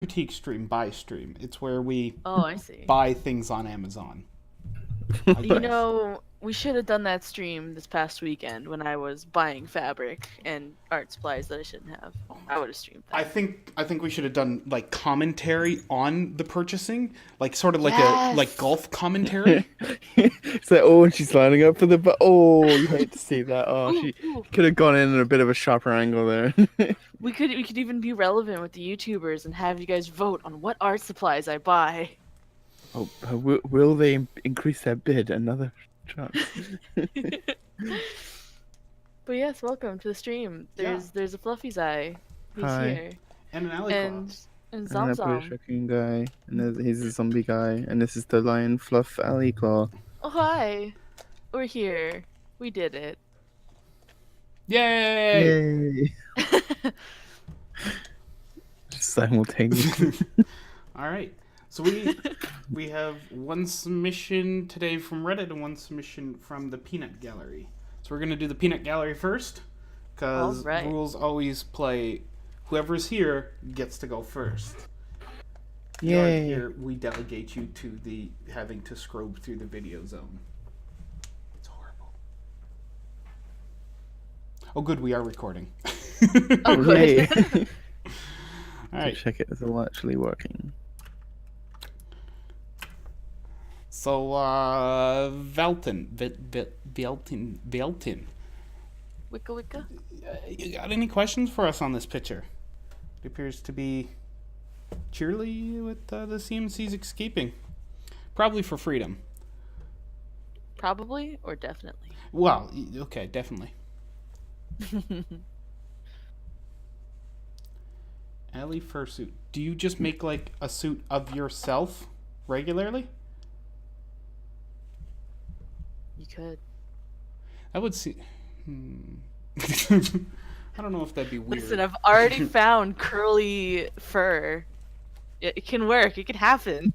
critique stream buy stream. It's where we Oh, I see. buy things on Amazon. You know, we should have done that stream this past weekend when I was buying fabric and art supplies that I shouldn't have. I would have streamed I that. think we should have done like commentary on the purchasing, like sort of like a like Yes. golf commentary. It's like, oh, and she's lining up for the oh, you hate to see that. Oh, Ooh, she ooh. could have gone in a bit of a sharper angle there. We could even be relevant with the YouTubers and have you guys vote on what art supplies I buy. Oh, will they increase their bid another chance? But yes, welcome to the stream. There's a Fluffy's Eye. He's Hi. here. And an alley And cross. and And that British Zamzam. raccoon guy, and he's a zombie guy, and this is the lion fluff alley claw. Oh hi. We're here. We did it. Yay! Yay! Simultaneously. All right. So we have one submission today from Reddit and one submission from the Peanut Gallery. So we're gonna do the Peanut Gallery first, because Alright. rules always play. Whoever's here gets to go first. Yay! Here we delegate you to the having to scroll through the video zone. It's horrible. Oh, good, we are recording. Oh good. Yay. All right. Check it, it's all actually working. So, Velton. Wicca wicca. You got any questions for us on this picture? It appears to be cheerily with the CMC's escaping. Probably for freedom. Probably or definitely. Well, okay, definitely. Ellie fursuit. Do you just make like a suit of yourself regularly? You could. I would see. I don't know if that'd be weird. Listen, I've already found curly fur. It can work. It can happen.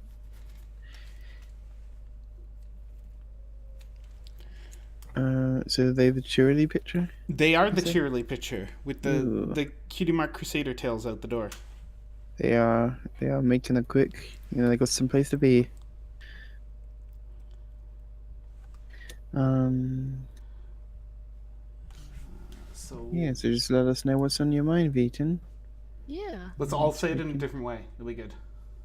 So they the cheerily picture? They are the Is it? cheerily picture with Ooh. the cutie mark crusader tails out the door. They are making a quick, they got someplace to be. So Yeah, so just let us know what's on your mind, Vayton. Yeah. let's all say it in a different way. It'll be good.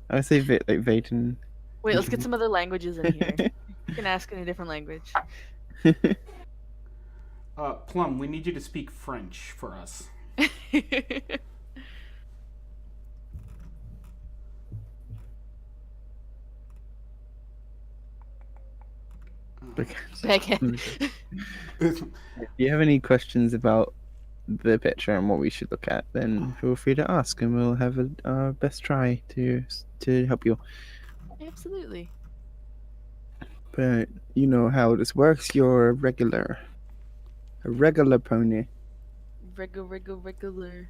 I say like Vayton. Wait, let's get some other languages in here. You can ask in a different language. Plum, we need you to speak French for us. Backhand. If you have any questions about the picture and what we should look at, then feel free to ask, and we'll have our best try to help you. Absolutely. But you know how this works. You're a regular pony. Regular.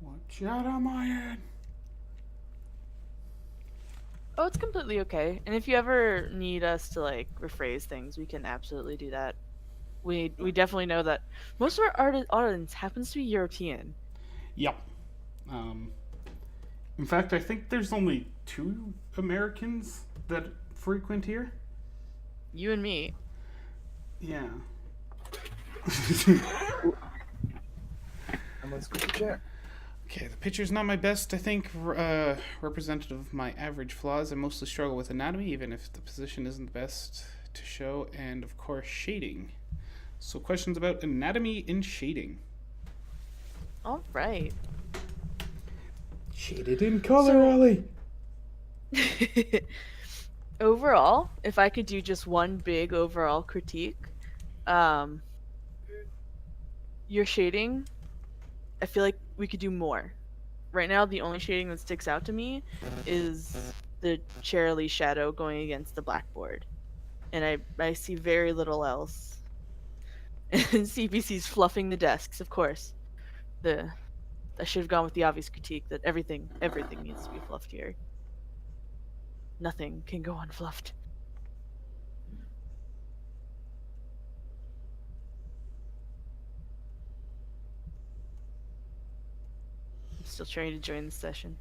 Watch out on my head. Oh, it's completely okay. And if you ever need us to like rephrase things, we can absolutely do that. We definitely know that most of our audience happens to be European. Yep. In fact, I think there's only 2 Americans that frequent here. You and me. Yeah. Okay, the picture's not my best, I think, representative of my average flaws. I mostly struggle with anatomy, even if the position isn't the best to show, and of course, shading. So, questions about anatomy and shading. All right. Shaded in color, So- Ellie! Overall, if I could do just one big overall critique, your shading, I feel like we could do more. Right now, the only shading that sticks out to me is the Cheerilee shadow going against the blackboard. And I see very little else. And CBC's fluffing the desks, of course. I should have gone with the obvious critique that everything needs to be fluffed here. nothing can go unfluffed. I'm still trying to join the session.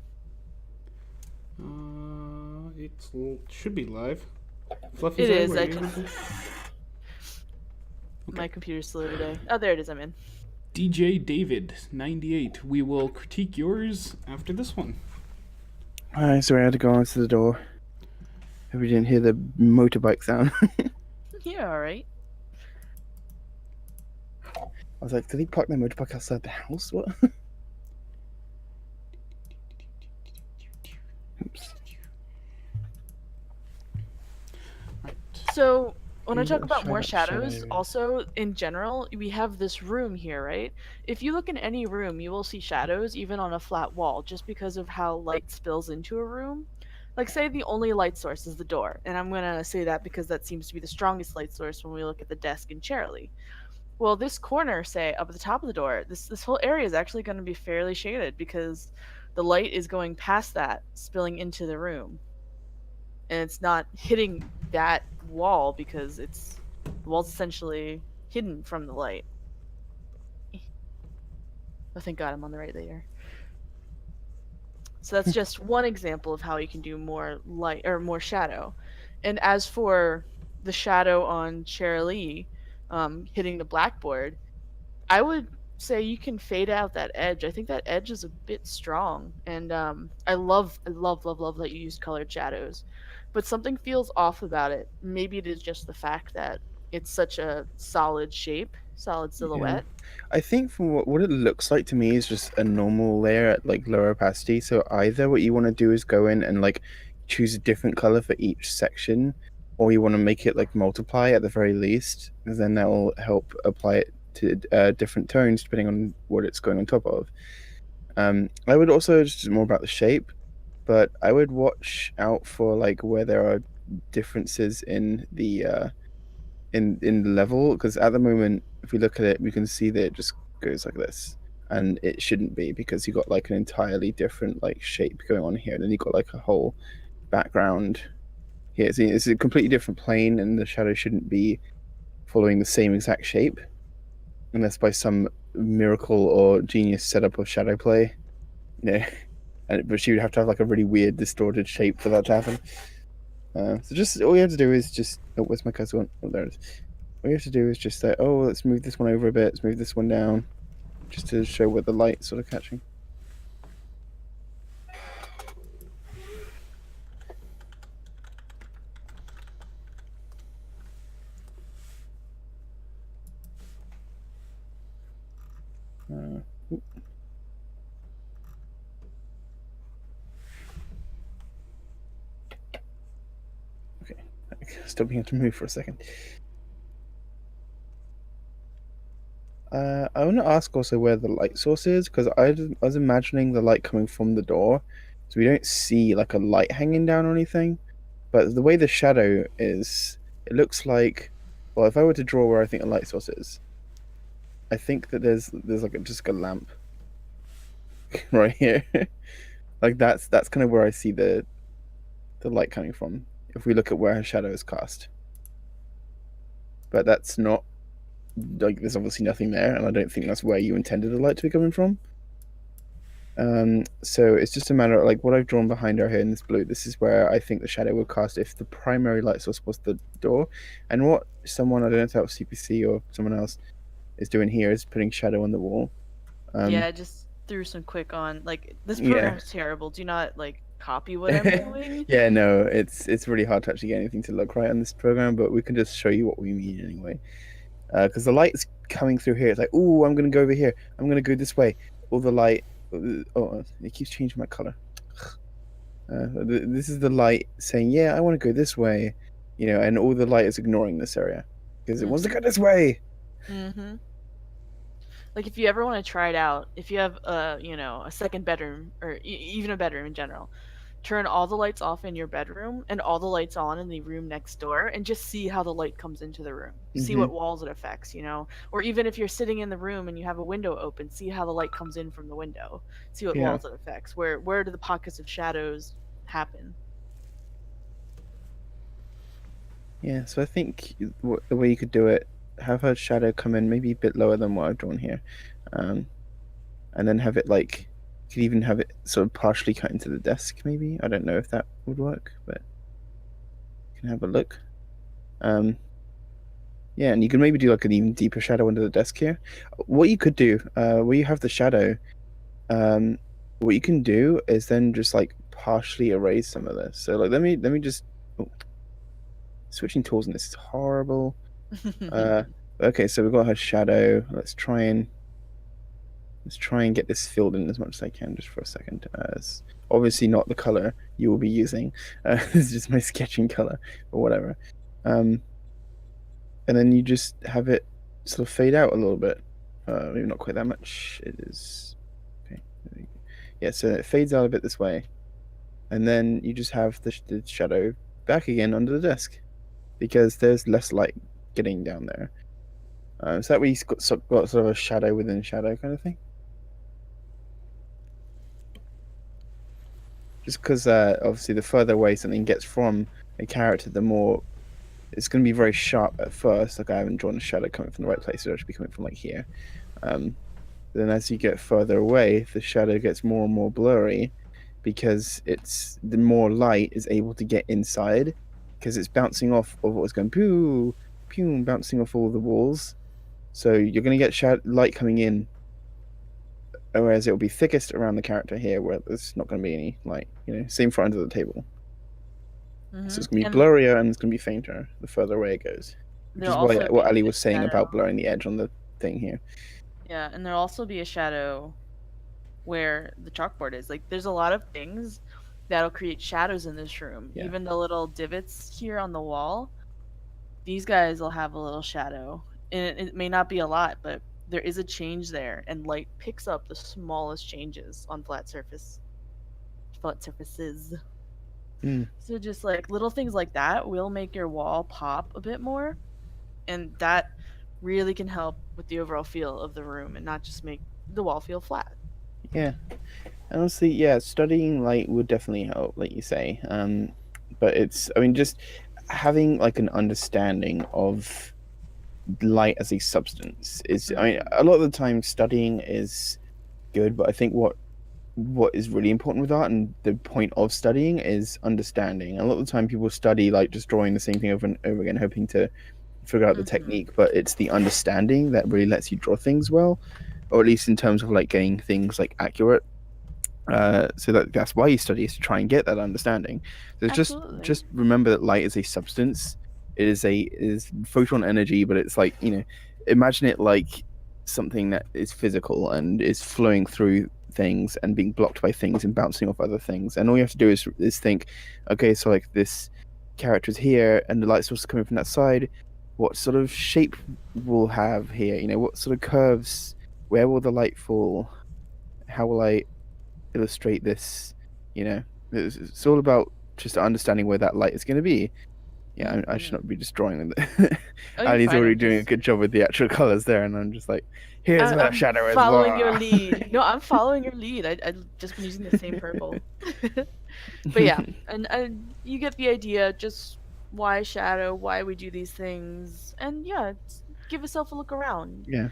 It should be live. Fluff It is. where I you just able to- my computer's slow today. Oh, there it is. I'm in. DJ David 98. We will critique yours after this one. Alright, sorry, I had to go answer the door. Hope you didn't hear the motorbike sound. Yeah, all right. I was like, did he park their motorbike outside the house? What? Oops. So when I Yeah, talk let's about try more that shadow shadows, area. also in general, we have this room here, right? If you look in any room, you will see shadows even on a flat wall, just because of how light spills into a room. Like, say the only light source is the door, and I'm gonna say that because that seems to be the strongest light source when we look at the desk in Charlie. Well, this corner, say up at the top of the door, this whole area is actually going to be fairly shaded because the light is going past that, spilling into the room, and it's not hitting that wall because the wall's essentially hidden from the light. Oh, thank God I'm on the right layer. So that's just one example of how you can do more light or more shadow. And as for the shadow on Cheryl hitting the blackboard, I would say you can fade out that edge. I think that edge is a bit strong, and I love that you used colored shadows, but something feels off about it. Maybe it is just the fact that it's such a solid shape, solid silhouette. I think from what it looks like to me is just a normal layer at like lower opacity. So either what you want to do is go in and like choose a different color for each section, or you want to make it like multiply at the very least, because then that will help apply it to different tones depending on what it's going on top of. I would also just more about the shape, but I would watch out for like where there are differences in the in the level, because at the moment if we look at it we can see that it just goes like this, and it shouldn't be, because you got like an entirely different like shape going on here, and then you got like a whole background here. See, it's a completely different plane, and the shadow shouldn't be following the same exact shape unless by some miracle or genius setup of shadow play, you know. But she would have to have like a really weird distorted shape for that to happen. So just all you have to do is just, oh, where's my cursor? Oh, there it is. All you have to do is just say, oh, let's move this one over a bit, let's move this one down, just to show where the light's sort of catching. Okay, still being able to move for a second. I want to ask also where the light source is, because I was imagining the light coming from the door, so we don't see like a light hanging down or anything. But the way the shadow is, it looks like, well, if I were to draw where I think the light source is, I think that there's like just a lamp right here. Like that's kind of where I see the light coming from, if we look at where her shadow is cast. But that's not, like, there's obviously nothing there, and I don't think that's where you intended the light to be coming from. So it's just a matter of like what I've drawn behind her here in this blue. This is where I think the shadow would cast if the primary light source was the door. And what someone, I don't know if that was CPC or someone else, is doing here is putting shadow on the wall. Yeah, I just threw some quick on. Like, this Yeah. program's terrible. Do not like copy what I'm doing. Yeah, no, it's really hard to actually get anything to look right on this program, but we can just show you what we mean anyway. Because the light's coming through here. It's like, oh, I'm going to go over here. I'm going to go this way. All the light... Oh, it keeps changing my color. This is the light saying, yeah, I want to go this way. You know, and all the light is ignoring this area. Because it wants to go this way. Mm-hmm. Like, if you ever want to try it out, if you have a second bedroom, or even a bedroom in general, turn all the lights off in your bedroom and all the lights on in the room next door, and just see how the light comes into the room. See what walls it affects, or even if you're sitting in the room and you have a window open, see how the light comes in from the window. See what walls it affects. Where do the pockets of shadows happen? Yeah, so I think the way you could do it, have her shadow come in maybe a bit lower than what I've drawn here, um, and then have it like, you could even have it sort of partially cut into the desk. Maybe I don't know if that would work, but you can have a look. Yeah, and you can maybe do like an even deeper shadow under the desk here. What you could do, where you have the shadow, what you can do is then just like partially erase some of this. So like let me just switching tools and this is horrible. Okay, so we've got her shadow. Let's try and get this filled in as much as I can just for a second. It's obviously not the color you will be using. It's just my sketching color or whatever. And then you just have it sort of fade out a little bit. Maybe not quite that much. It is okay. Yeah, so it fades out a bit this way, and then you just have the shadow back again under the desk because there's less light getting down there. So that way you've got sort of a shadow within shadow kind of thing. Just because obviously the further away something gets from a character, the more it's going to be very sharp at first. Like I haven't drawn a shadow coming from the right place; it should be coming from like here. Then as you get further away, the shadow gets more and more blurry because it's the more light is able to get inside because it's bouncing off of what's going pew pew, bouncing off all the walls. So you're going to get light coming in, whereas it will be thickest around the character here, where there's not going to be any light. Same for under the table. So it's going to be blurrier and it's going to be fainter the further away it goes. Which is what Ali was saying about blurring the edge on the thing here. Yeah, and there'll also be a shadow where the chalkboard is. Like, there's a lot of things that'll create shadows in this room. Yeah. Even the little divots here on the wall, these guys will have a little shadow. And it may not be a lot, but there is a change there, and light picks up the smallest changes on flat surfaces. So just like little things like that will make your wall pop a bit more, and that really can help with the overall feel of the room and not just make the wall feel flat. Yeah, honestly, yeah, studying light would definitely help, like you say. But just having like an understanding of light as a substance is. I mean, a lot of the time studying is good, but I think what is really important with art and the point of studying is understanding. A lot of the time people study like just drawing the same thing over and over again, hoping to figure out the technique, but it's the understanding that really lets you draw things well, or at least in terms of like getting things like accurate. So that's why you study, is to try and get that understanding. So just remember that light is a substance. It is photon energy, but it's like, imagine it like something that is physical and is flowing through things and being blocked by things and bouncing off other things. And all you have to do is think, okay, so like this character's here and the light source is coming from that side. What sort of shape will have here? What sort of curves? Where will the light fall? How will I illustrate this? It's all about just understanding where that light is going to be. Yeah, I should not be just drawing them. Ali's already doing a good job with the actual colors there, and I'm just like, here's where the shadow is. Following your lead. No, I'm following your lead. I've just been using the same purple. But yeah, and you get the idea. Just why shadow? Why we do these things? And yeah, give yourself a look around. Yeah.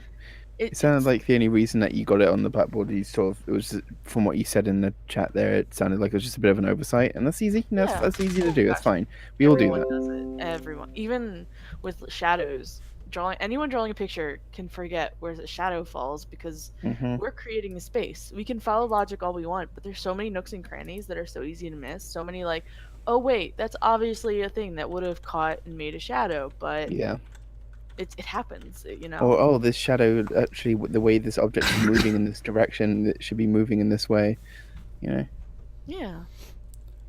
It sounded like the only reason that you got it on the blackboard, it was from what you said in the chat there, it sounded like it was just a bit of an oversight, and that's easy. That's easy to do. That's fine. We all do that. Does it. Everyone, even with shadows, anyone drawing a picture can forget where the shadow falls because we're creating a space. We can follow logic all we want, but there's so many nooks and crannies that are so easy to miss. So many like, oh wait, that's obviously a thing that would have caught and made a shadow, but yeah. It happens, Oh, this shadow, actually, the way this object is moving in this direction, it should be moving in this way, Yeah.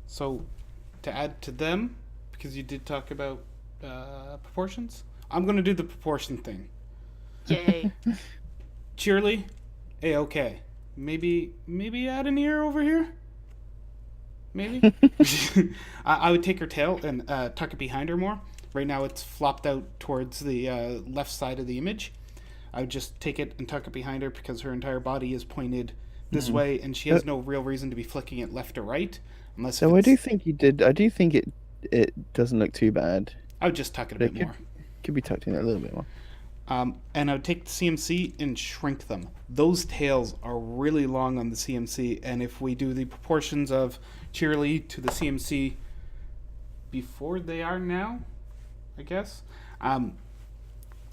So, to add to them, because you did talk about proportions, I'm going to do the proportion thing. Yay. Cheerly, A-okay. Maybe add an ear over here? Maybe? I would take her tail and tuck it behind her more. Right now it's flopped out towards the left side of the image. I would just take it and tuck it behind her because her entire body is pointed this way, and she has no real reason to be flicking it left or right. So I do think you did. I do think it doesn't look too bad. I would just tuck it a But bit it more. could be tucked in a little bit more. And I would take the CMC and shrink them. Those tails are really long on the CMC, and if we do the proportions of Cheerly to the CMC before they are now, I guess,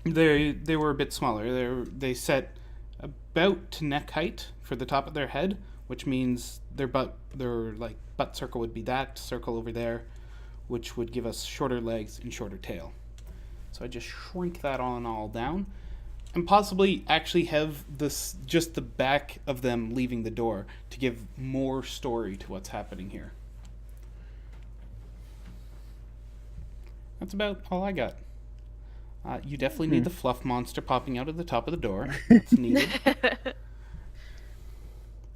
they were a bit smaller. They set about to neck height for the top of their head, which means their butt circle would be that circle over there, which would give us shorter legs and shorter tail. So I just shrink that all down, and possibly actually have this just the back of them leaving the door to give more story to what's happening here. That's about all I got. You definitely need the fluff monster popping out of the top of the door. That's needed.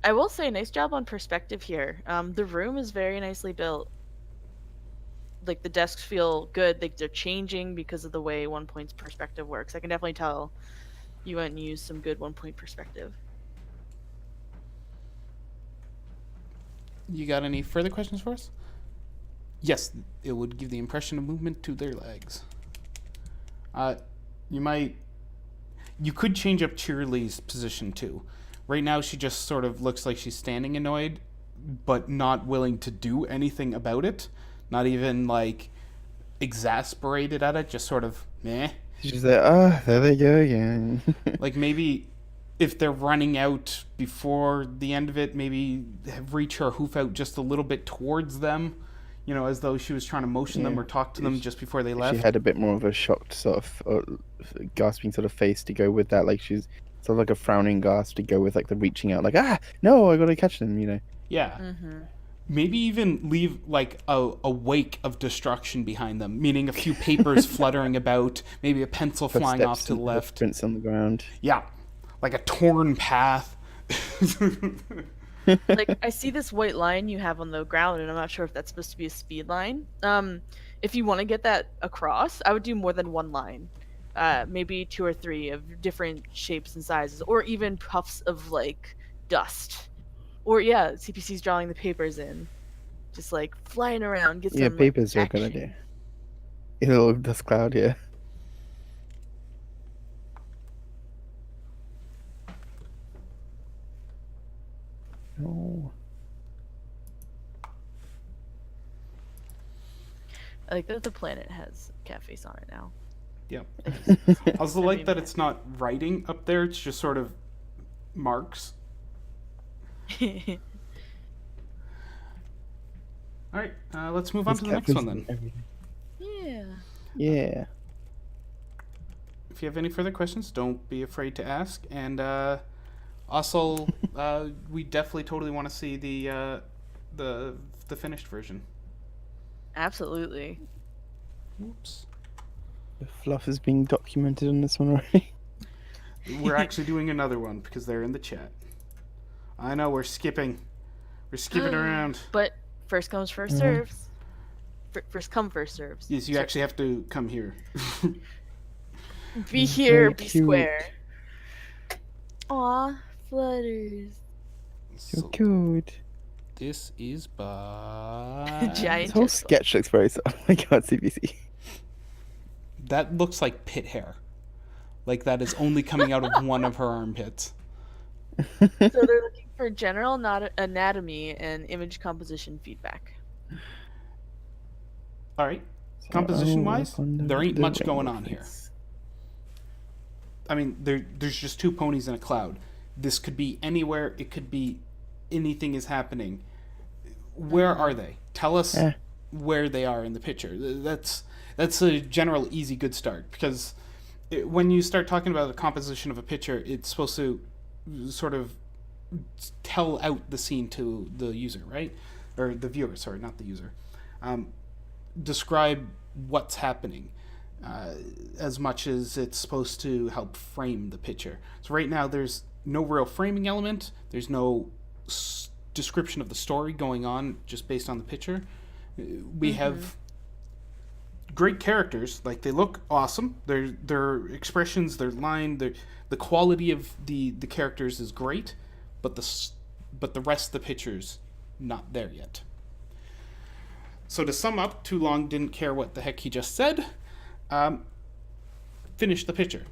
I will say, nice job on perspective here. The room is very nicely built. Like, the desks feel good. Like, they're changing because of the way 1 point's perspective works. I can definitely tell you went and used some good 1 point perspective. You got any further questions for us? Yes, it would give the impression of movement to their legs. You could change up Cheerly's position too. Right now she just sort of looks like she's standing annoyed, but not willing to do anything about it. Not even like exasperated at it, just sort of meh. She's just like, there they go again. Like maybe if they're running out before the end of it, maybe reach her hoof out just a little bit towards them, you know, as though she was trying to motion them or talk to them just before they left. She had a bit more of a shocked sort of gasping sort of face to go with that. Like she's sort of like a frowning gasp to go with like the reaching out, like, no, I gotta catch them, you know. Yeah. Mm-hmm. Maybe even leave like a wake of destruction behind them, meaning a few papers fluttering about, maybe a pencil flying off to the left. Footprints on the ground. Yeah, like a torn path. Like, I see this white line you have on the ground, and I'm not sure if that's supposed to be a speed line. If you want to get that across, I would do more than one line. Maybe 2 or 3 of different shapes and sizes, or even puffs of like dust. Or yeah, CPC's drawing the papers in, just like flying around. Get some papers like, are a good idea. A little dust cloud, yeah. Oh. I like that the planet has cat face on it now. Yep. I also like that it's not writing up there; it's just sort of marks. All right, let's move on to the next one then. Yeah. If you have any further questions, don't be afraid to ask. And also, we definitely totally want to see the finished version. Absolutely. Oops. The fluff is being documented on this one already. We're actually doing another one because they're in the chat. I know we're skipping around. But first comes, first serves. First come, first serves. Yes, you actually have to come here. Be here, be square. Aw, flutters. So cute. This is by... Giant. This whole sketch looks very... Oh my god, CBC. That looks like pit hair. Like that is only coming out of one of her armpits. So they're looking for general anatomy and image composition feedback. All right. Composition-wise, there ain't much going on here. I mean, there's just 2 ponies in a cloud. This could be anywhere. It could be anything is happening. Where are they? Tell us where they are in the picture. That's a general easy good start, because when you start talking about the composition of a picture, it's supposed to sort of tell out the scene to the user, right? Or the viewer, sorry, not the user. Describe what's happening as much as it's supposed to help frame the picture. So right now there's no real framing element. There's no description of the story going on just based on the picture. We have great characters, like they look awesome. Their expressions, their line, the quality of the characters is great, but the rest of the picture's not there yet. So to sum up, Too Long didn't care what the heck he just said. Finish the picture.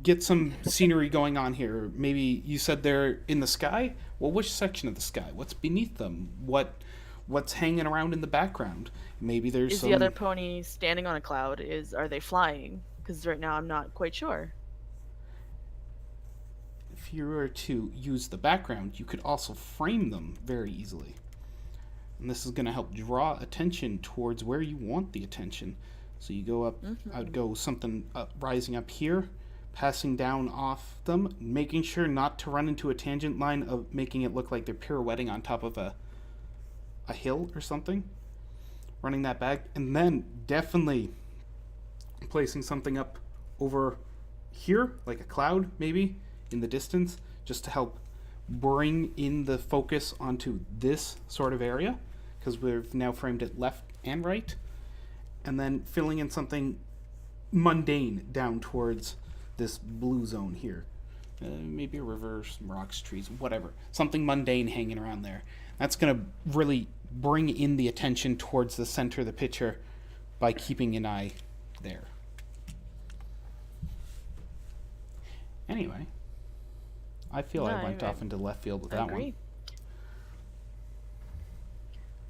Get some scenery going on here. Maybe you said they're in the sky. Well, which section of the sky? What's beneath them? What's hanging around in the background? Maybe there's Is some... the other pony standing on a cloud? Are they flying? Because right now I'm not quite sure. If you were to use the background, you could also frame them very easily. And this is going to help draw attention towards where you want the attention. So you go up, I'd go something up, rising up here, passing down off them, making sure not to run into a tangent line of making it look like they're pirouetting on top of a hill or something. Running that back, and then definitely placing something up over here, like a cloud maybe, in the distance, just to help bring in the focus onto this sort of area, because we've now framed it left and right. And then filling in something mundane down towards this blue zone here. Maybe a river, some rocks, trees, whatever. Something mundane hanging around there. That's going to really bring in the attention towards the center of the picture by keeping an eye there. Anyway, I feel I went off into left field with that one.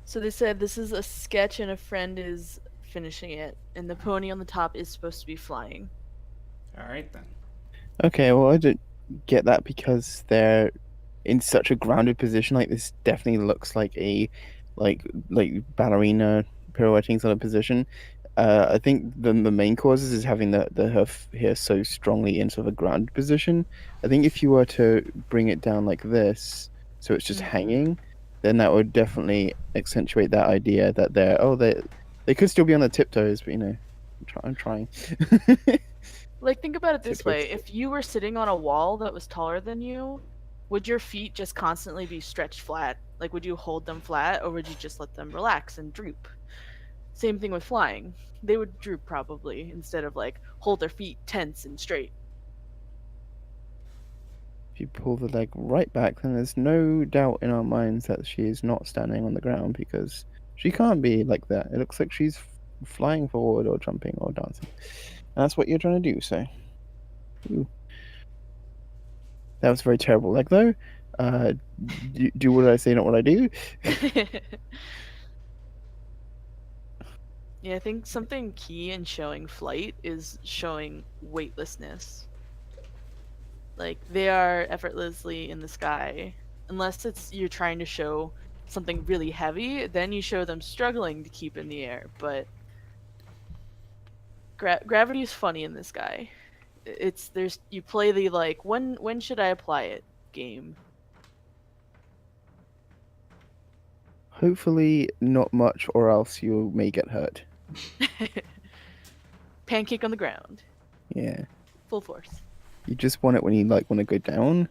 So they said this is a sketch and a friend is finishing it, and the pony on the top is supposed to be flying. All right then. Okay, well I don't get that because they're in such a grounded position. Like this definitely looks like a like ballerina pirouetting sort of position. I think the main causes is having the hoof here so strongly in sort of a grounded position. I think if you were to bring it down like this, so it's just hanging, then that would definitely accentuate that idea that they could still be on their tiptoes, but you know, I'm trying. Like, think about it this way. If you were sitting on a wall that was taller than you, would your feet just constantly be stretched flat? Like, would you hold them flat, or would you just let them relax and droop? Same thing with flying. They would droop probably, instead of, like, hold their feet tense and straight. If you pull the leg right back, then there's no doubt in our minds that she is not standing on the ground, because she can't be like that. It looks like she's flying forward or jumping or dancing. And that's what you're trying to do, so... Ooh. That was very terrible leg, though. Do what I say, not what I do. Yeah, I think something key in showing flight is showing weightlessness. Like, they are effortlessly in the sky. Unless you're trying to show something really heavy, then you show them struggling to keep in the air. But gravity is funny in this guy. You play the, like, when should I apply it game. Hopefully not much, or else you may get hurt. Pancake on the ground. Yeah. Full force. You just want it when you want to go down.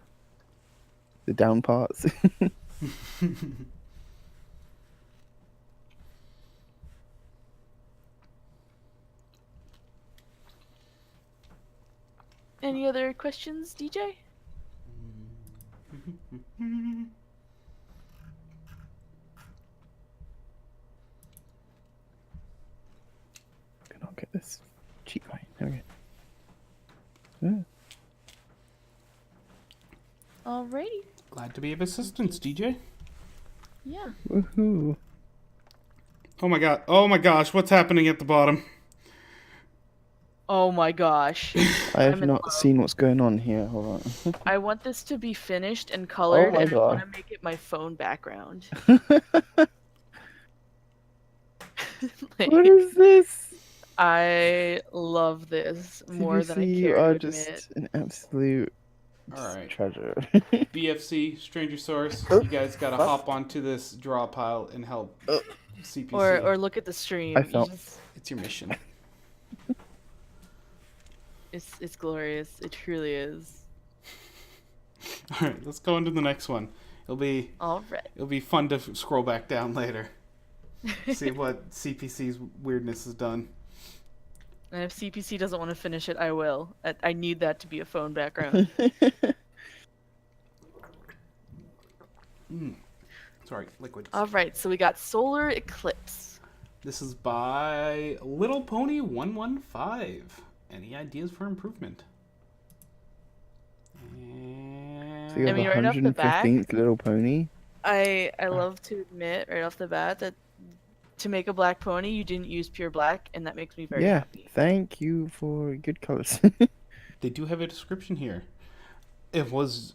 The down parts. Any other questions, DJ? I'll get this cheap right. There we go. Alrighty. Glad to be of assistance, DJ. Yeah. Woohoo. Oh my god. Oh my gosh, what's happening at the bottom? Oh my gosh. I have not seen what's going on here. Hold on. I want this to be finished and colored, and I want to make it my phone background. What is this? I love this more than I care You are to just admit. an absolute treasure. BFC, Stranger Source, you guys gotta hop onto this draw pile and help CPC. Or look at the stream. It's your mission. It's glorious. It truly is. All right, let's go into the next one. It'll be fun to scroll back down later. See what CPC's weirdness has done. And if CPC doesn't want to finish it, I will. I need that to be a phone background. Sorry, liquid. All right, so we got solar eclipse. This is by Little Pony 115. Any ideas for improvement? So you I have mean, right off the bat, 115th Little Pony. I love to admit right off the bat that to make a black pony, you didn't use pure black, and that makes me very Yeah, happy. thank you for good colors. They do have a description here. It was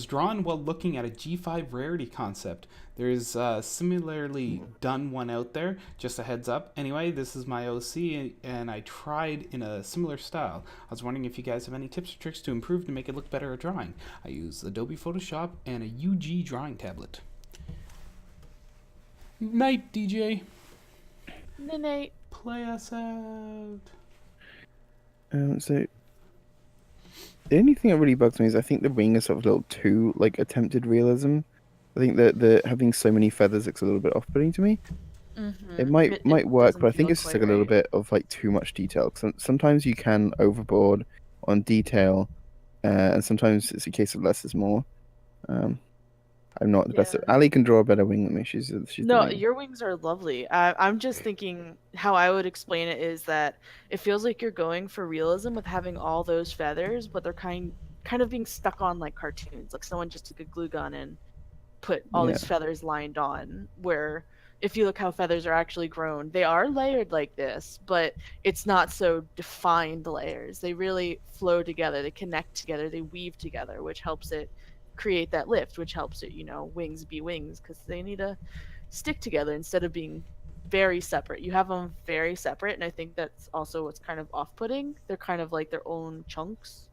drawn while looking at a G5 rarity concept. There is similarly done one out there. Just a heads up. Anyway, this is my OC, and I tried in a similar style. I was wondering if you guys have any tips or tricks to improve to make it look better at drawing. I use Adobe Photoshop and a UG drawing tablet. Night, DJ. Night. Play us out. So the only thing that really bugs me is I think the wing is sort of a little too like attempted realism. I think that the having so many feathers looks a little bit off-putting to me. It might work, but I think it's just like a little bit of like too much detail. Sometimes you can overboard on detail, and sometimes it's a case of less is more. I'm not the best. Ali can draw a better wing than me. She's No, the wing. your wings are lovely. I'm just thinking how I would explain it is that it feels like you're going for realism with having all those feathers, but they're kind of being stuck on like cartoons. Like someone just took a glue gun and put all these feathers lined on. Where if you look how feathers are actually grown, they are layered like this, but it's not so defined layers. They really flow together, they connect together, they weave together, which helps it create that lift, which helps it, wings be wings, because they need to stick together instead of being very separate. You have them very separate, and I think that's also what's kind of off-putting. They're kind of like their own chunks.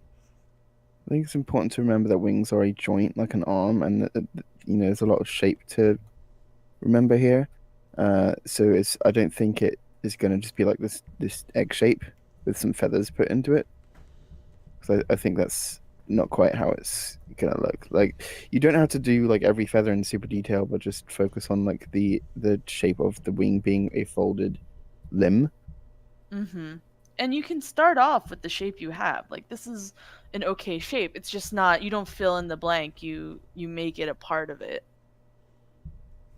I think it's important to remember that wings are a joint, like an arm, and there's a lot of shape to remember here. So I don't think it is going to just be like this egg shape with some feathers put into it. Because I think that's not quite how it's gonna look. Like you don't have to do like every feather in super detail, but just focus on like the shape of the wing being a folded limb. And you can start off with the shape you have. Like this is an okay shape. It's just not, you don't fill in the blank. You make it a part of it.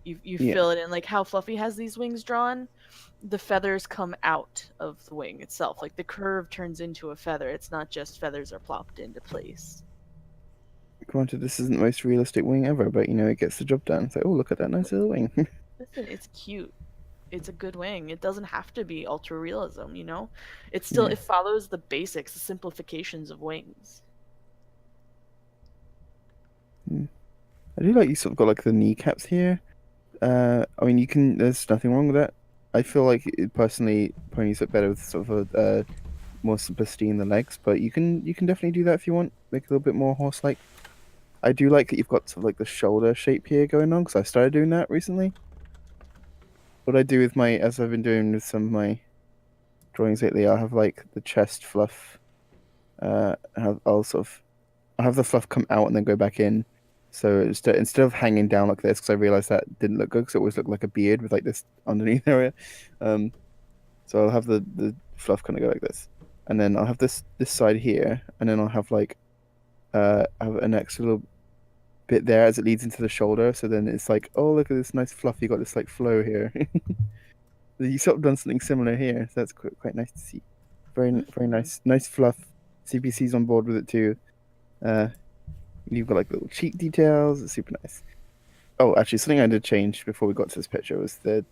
You fill it in, like how Fluffy has these wings drawn. The feathers come out of the wing itself. Like the curve turns into a feather. It's not just feathers are plopped into place. Granted, this isn't the most realistic wing ever, but it gets the job done. It's like, oh, look at that nice little wing. Listen, it's cute. It's a good wing. It doesn't have to be ultra realism, It still it follows the basics, the simplifications of wings. I do like you sort of got like the kneecaps here. I mean, there's nothing wrong with that. I feel like personally, ponies look better with sort of a more simplicity in the legs, but you can definitely do that if you want. Make it a little bit more horse-like. I do like that you've got sort of like the shoulder shape here going on, because I started doing that recently. What I do with as I've been doing with some of my drawings lately, I'll have like the chest fluff. I'll have the fluff come out and then go back in. So instead of hanging down like this, because I realized that didn't look good, because it always looked like a beard with like this underneath area. So I'll have the fluff kind of go like this, and then I'll have this side here, and then I'll have like have an extra little bit there as it leads into the shoulder. So then it's like, oh, look at this nice fluff. You got this like flow here. You sort of done something similar here, so that's quite nice to see. Very nice fluff. CPC's on board with it too. You've got like little cheek details. It's super nice. Oh, actually, something I did change before we got to this picture was the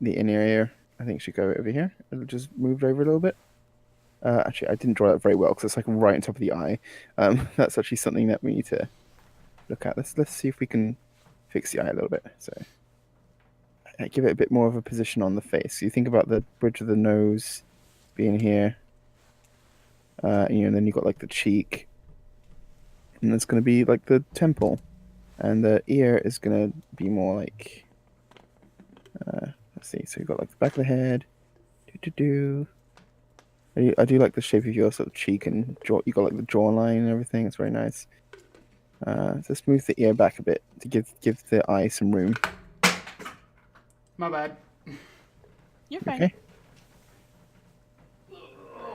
inner ear. I think it should go over here. It'll just move over a little bit. Actually, I didn't draw that very well because it's like right on top of the eye. That's actually something that we need to look at. Let's see if we can fix the eye a little bit. So give it a bit more of a position on the face. So you think about the bridge of the nose being here. And then you've got like the cheek. And it's going to be like the temple. And the ear is going to be more like... let's see. So you've got like the back of the head. I do like the shape of your sort of cheek and jaw. You got like the jawline and everything. It's very nice. Just move the ear back a bit to give the eye some room. My bad. You're fine. Okay.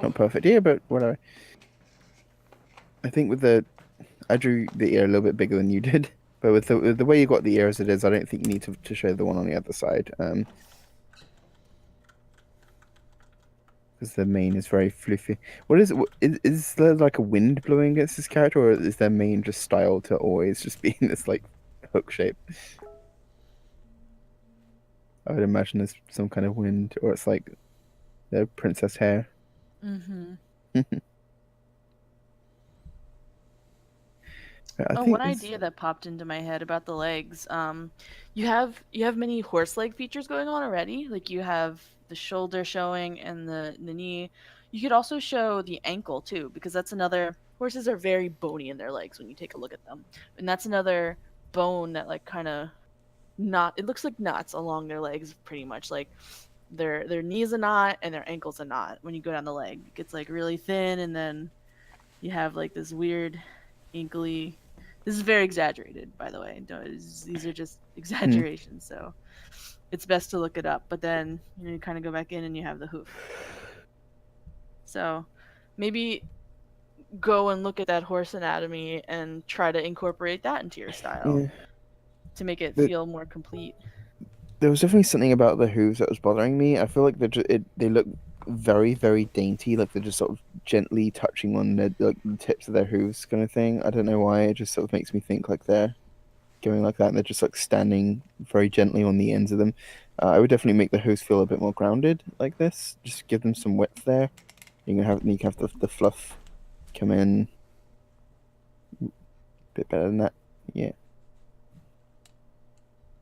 Not perfect ear, but whatever. I think I drew the ear a little bit bigger than you did, but with the way you got the ear as it is, I don't think you need to show the one on the other side. because the mane is very floofy. Is there like a wind blowing against this character, or is their mane just styled to always just be in this like hook shape? I would imagine there's some kind of wind, or it's like their princess hair. Mm-hmm. I Oh, think one this. idea that popped into my head about the legs. You have many horse leg features going on already. Like you have the shoulder showing and the knee. You could also show the ankle too, because that's another. Horses are very bony in their legs when you take a look at them, and that's another bone that like kind of knot. It looks like knots along their legs, pretty much. Like their knees a knot and their ankles a knot. When you go down the leg, it gets like really thin, and then you have like this weird inkly. This is very exaggerated, by the way. These are just Hmm. exaggerations, so it's best to look it up. But then you kind of go back in and you have the hoof. So maybe go and look at that horse anatomy and try to incorporate that into your style Yeah. to make it The, feel more complete. there was definitely something about the hooves that was bothering me. I feel like they look very, very dainty, like they're just sort of gently touching on the tips of their hooves, kind of thing. I don't know why. It just sort of makes me think like they're going like that, and they're just like standing very gently on the ends of them. I would definitely make the hooves feel a bit more grounded like this. Just give them some width there. You can have the fluff come in a bit better than that. Yeah,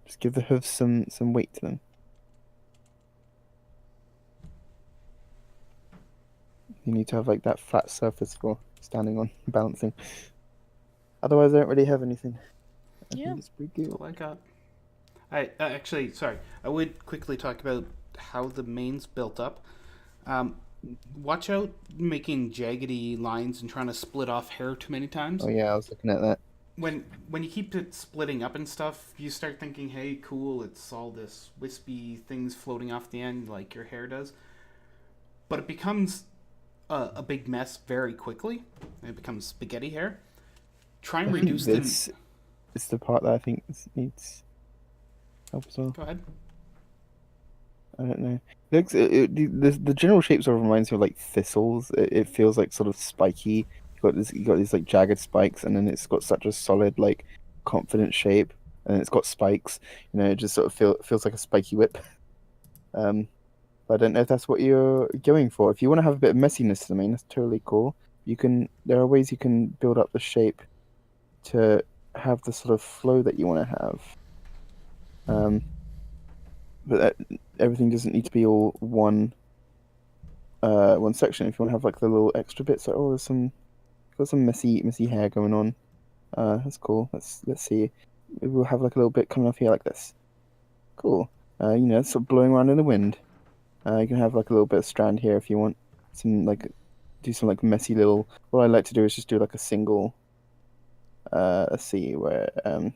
just give the hooves some weight to them. You need to have like that flat surface for standing on, balancing. Otherwise, I don't really have anything. I Yeah. think it's pretty That's good. all I got. I actually, sorry, I would quickly talk about how the mane's built up. Um, watch out making jaggedy lines and trying to split off hair too many times. Oh yeah, I was looking at that. When you keep it splitting up and stuff, you start thinking, "Hey, cool! It's all this wispy things floating off the end like your hair does." But it becomes a big mess very quickly. It becomes spaghetti hair. Try and I think reduce the. this is the part that I think needs help as well. Go ahead. I don't know. The general shape sort of reminds me of like thistles. It feels like sort of spiky. You got these like jagged spikes, and then it's got such a solid like confident shape, and it's got spikes. You know, it just sort of feels like a spiky whip. Um, but I don't know if that's what you're going for. If you want to have a bit of messiness to the mane, that's totally cool. You can. There are ways you can build up the shape to have the sort of flow that you want to have. But everything doesn't need to be all one section. If you want to have like the little extra bits, like oh, there's got some messy hair going on. That's cool. Let's see. Maybe we'll have like a little bit coming off here like this. Cool. You know, sort of blowing around in the wind. You can have like a little bit of strand here if you want. Some like do some like messy little. What I like to do is just do like a single. Let's see where I'm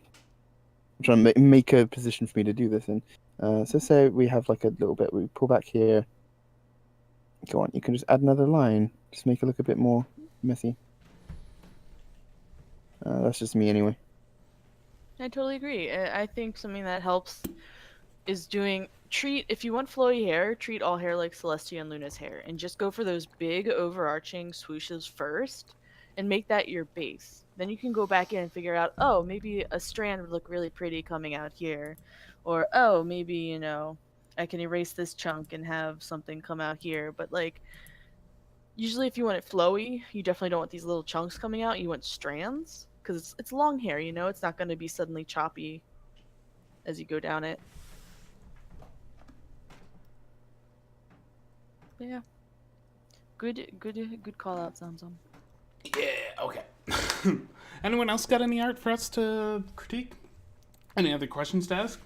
trying to make a position for me to do this in. So say we have like a little bit. We pull back here. Go on. You can just add another line. Just make it look a bit more messy. That's just me anyway. I totally agree. I think something that helps is if you want flowy hair, treat all hair like Celestia and Luna's hair, and just go for those big overarching swooshes first, and make that your base. Then you can go back in and figure out, oh, maybe a strand would look really pretty coming out here, or oh, maybe I can erase this chunk and have something come out here. But like, usually if you want it flowy, you definitely don't want these little chunks coming out. You want strands because it's long hair. It's not going to be suddenly choppy as you go down it. But yeah, good call out, Zamzam. Yeah. Okay. Anyone else got any art for us to critique? Any other questions to ask?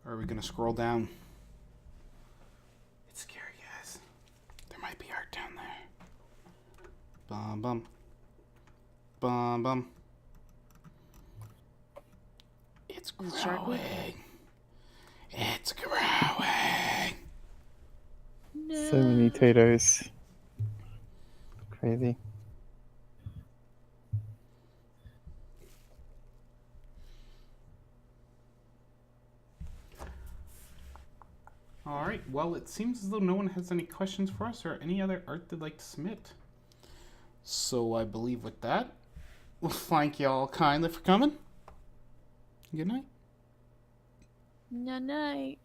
Or are we gonna scroll down? It's scary, guys. There might be art down there. Bum bum. Bum bum. It's growing. It's growing. No. So many potatoes. Crazy. All right. Well, it seems as though no one has any questions for us or any other art they'd like to submit. So I believe with that, we'll thank you all kindly for coming. Good night. Night night.